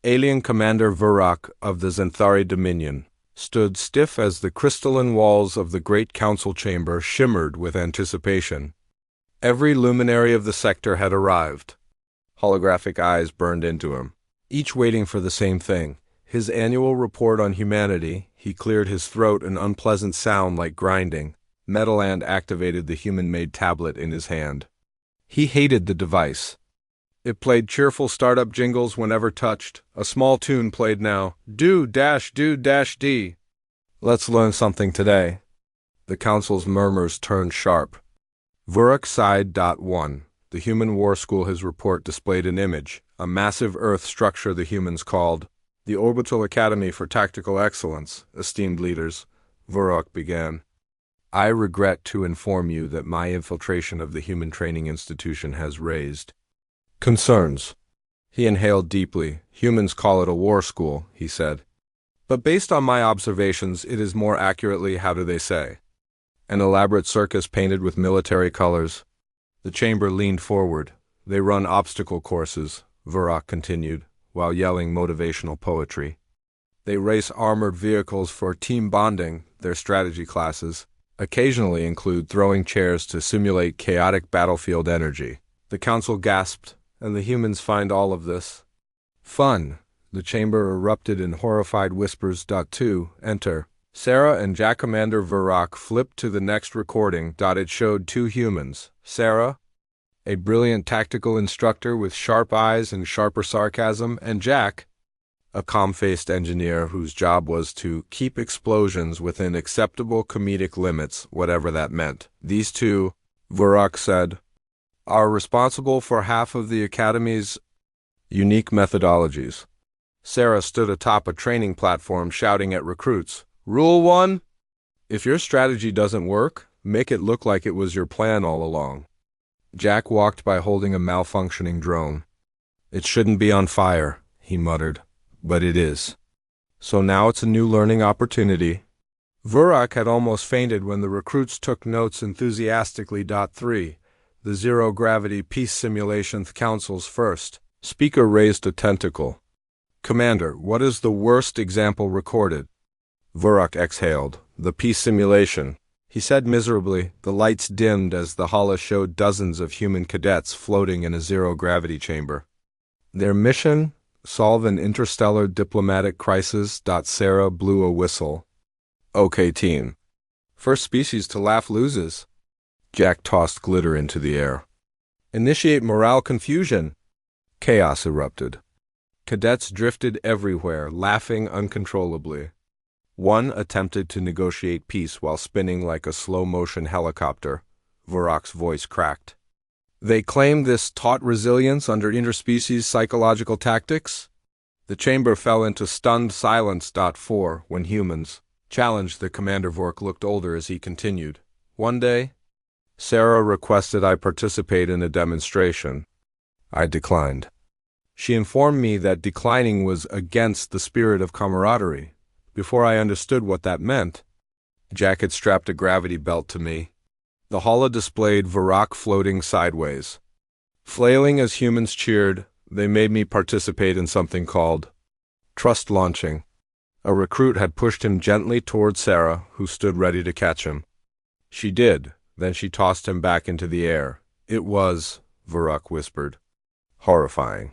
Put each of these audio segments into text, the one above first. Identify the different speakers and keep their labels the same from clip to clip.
Speaker 1: Alien Commander Vurak of the Zenthari Dominion stood stiff as the crystalline walls of the great council chamber shimmered with anticipation. Every luminary of the sector had arrived. Holographic eyes burned into him, each waiting for the same thing. His annual report on humanity. He cleared his throat, an unpleasant sound like grinding. Metaland activated the human-made tablet in his hand. He hated the device. It played cheerful startup jingles whenever touched. A small tune played now. Do-do-D. Let's learn something today. The council's murmurs turned sharp. Vurak sighed. 1. The Human War School. His report displayed an image, a massive Earth structure the humans called the Orbital Academy for Tactical Excellence. Esteemed leaders, Vurak began. I regret to inform you that my infiltration of the human training institution has raised concerns. He inhaled deeply. Humans call it a war school, he said. But based on my observations, it is more accurately, how do they say, an elaborate circus painted with military colors. The chamber leaned forward. They run obstacle courses, Vurak continued, while yelling motivational poetry. They race armored vehicles for team bonding. Their strategy classes occasionally include throwing chairs to simulate chaotic battlefield energy. The council gasped, and the humans find all of this fun. The chamber erupted in horrified whispers. 2. Enter. Sarah and Jack. Commander Vurak flipped to the next recording. It showed two humans. Sarah, a brilliant tactical instructor with sharp eyes and sharper sarcasm, and Jack, a calm-faced engineer whose job was to keep explosions within acceptable comedic limits, whatever that meant. These two, Vurak said, are responsible for half of the Academy's unique methodologies. Sarah stood atop a training platform shouting at recruits, Rule 1: if your strategy doesn't work, make it look like it was your plan all along. Jack walked by holding a malfunctioning drone. It shouldn't be on fire, he muttered, but it is. So now it's a new learning opportunity. Vurak had almost fainted when the recruits took notes enthusiastically. 3. The zero-gravity peace simulation. Council's first speaker raised a tentacle. Commander, what is the worst example recorded? Vurak exhaled. The peace simulation. He said miserably. The lights dimmed as the holo showed dozens of human cadets floating in a zero-gravity chamber. Their mission? Solve an interstellar diplomatic crisis. Sarah blew a whistle. Okay, team. First species to laugh loses. Jack tossed glitter into the air. Initiate morale confusion. Chaos erupted. Cadets drifted everywhere, laughing uncontrollably. One attempted to negotiate peace while spinning like a slow-motion helicopter. Vurak's voice cracked. They claimed this taught resilience under interspecies psychological tactics? The chamber fell into stunned silence. 4. When humans challenged the commander. Vurak looked older as he continued. One day, Sarah requested I participate in a demonstration. I declined. She informed me that declining was against the spirit of camaraderie. Before I understood what that meant, Jack had strapped a gravity belt to me. The holo displayed Vurak floating sideways. Flailing as humans cheered, they made me participate in something called trust launching. A recruit had pushed him gently toward Sarah, who stood ready to catch him. She did, then she tossed him back into the air. It was, Vurak whispered, horrifying.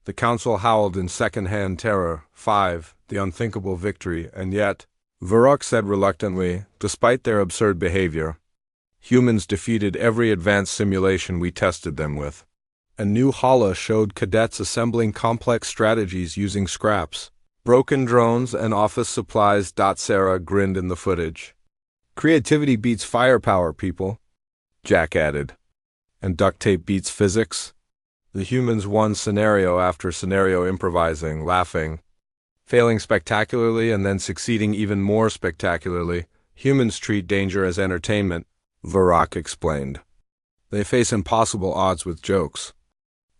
Speaker 1: The council howled in second-hand terror. 5. The unthinkable victory, and yet, Vurak said reluctantly, despite their absurd behavior, humans defeated every advanced simulation we tested them with. A new holo showed cadets assembling complex strategies using scraps, broken drones, and office supplies. Sarah grinned in the footage. Creativity beats firepower, people, Jack added. And duct tape beats physics. The humans won scenario after scenario, improvising, laughing, failing spectacularly and then succeeding even more spectacularly. Humans treat danger as entertainment, Vurak explained. They face impossible odds with jokes.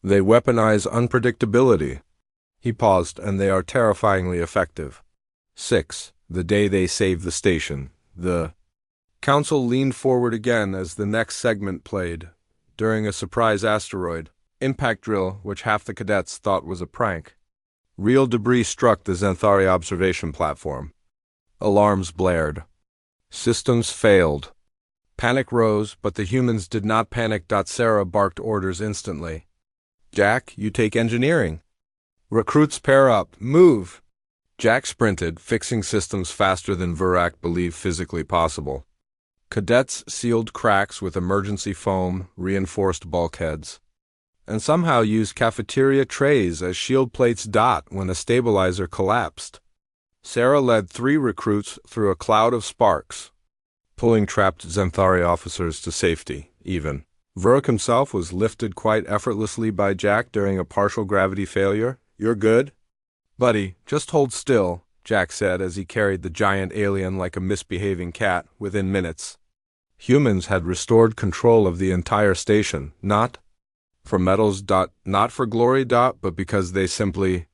Speaker 1: They weaponize unpredictability. He paused, and they are terrifyingly effective. 6. The day they saved the station. The council leaned forward again as the next segment played. During a surprise asteroid impact drill, which half the cadets thought was a prank, Real debris struck the Xanthari observation platform. Alarms blared. Systems failed. Panic rose, but the humans did not panic. Sarah barked orders instantly. Jack, you take engineering. Recruits pair up. Move! Jack sprinted, fixing systems faster than Vurak believed physically possible. Cadets sealed cracks with emergency foam, reinforced bulkheads, and somehow used cafeteria trays as shield plates. When a stabilizer collapsed. Sarah led 3 recruits through a cloud of sparks, pulling trapped Xanthari officers to safety. Even Vurak himself was lifted quite effortlessly by Jack during a partial gravity failure. You're good? Buddy, just hold still, Jack said as he carried the giant alien like a misbehaving cat. Within minutes, humans had restored control of the entire station, not for medals. Not for glory. But because they simply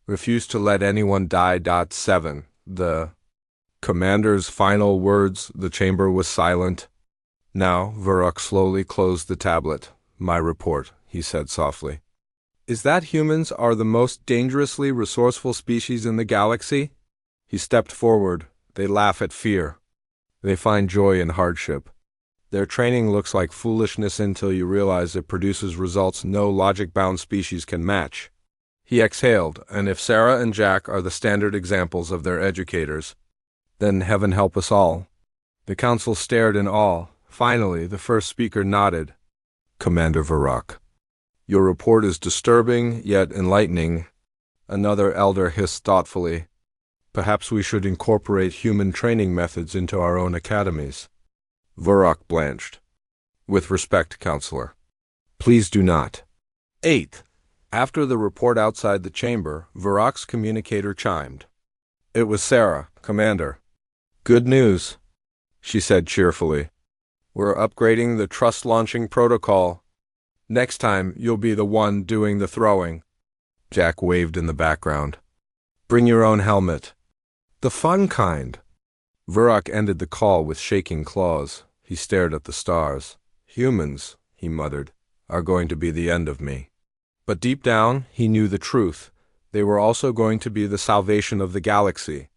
Speaker 1: refused to let anyone die. 7. The commander's final words. The chamber was silent. Now, Vurak slowly closed the tablet. My report, he said softly, is that humans are the most dangerously resourceful species in the galaxy? He stepped forward. They laugh at fear. They find joy in hardship. Their training looks like foolishness until you realize it produces results no logic-bound species can match. He exhaled, and if Sarah and Jack are the standard examples of their educators, then heaven help us all. The council stared in awe. Finally, the first speaker nodded. Commander Vurak, your report is disturbing, yet enlightening. Another elder hissed thoughtfully. Perhaps we should incorporate human training methods into our own academies. Vurak blanched. With respect, Counselor. Please do not. 8. After the report outside the chamber, Vurak's communicator chimed. It was Sarah, Commander. Good news, she said cheerfully. We're upgrading the trust launching protocol. Next time, you'll be the one doing the throwing. Jack waved in the background. Bring your own helmet. The fun kind. Vurak ended the call with shaking claws. He stared at the stars. Humans, he muttered, are going to be the end of me. But deep down, he knew the truth. They were also going to be the salvation of the galaxy.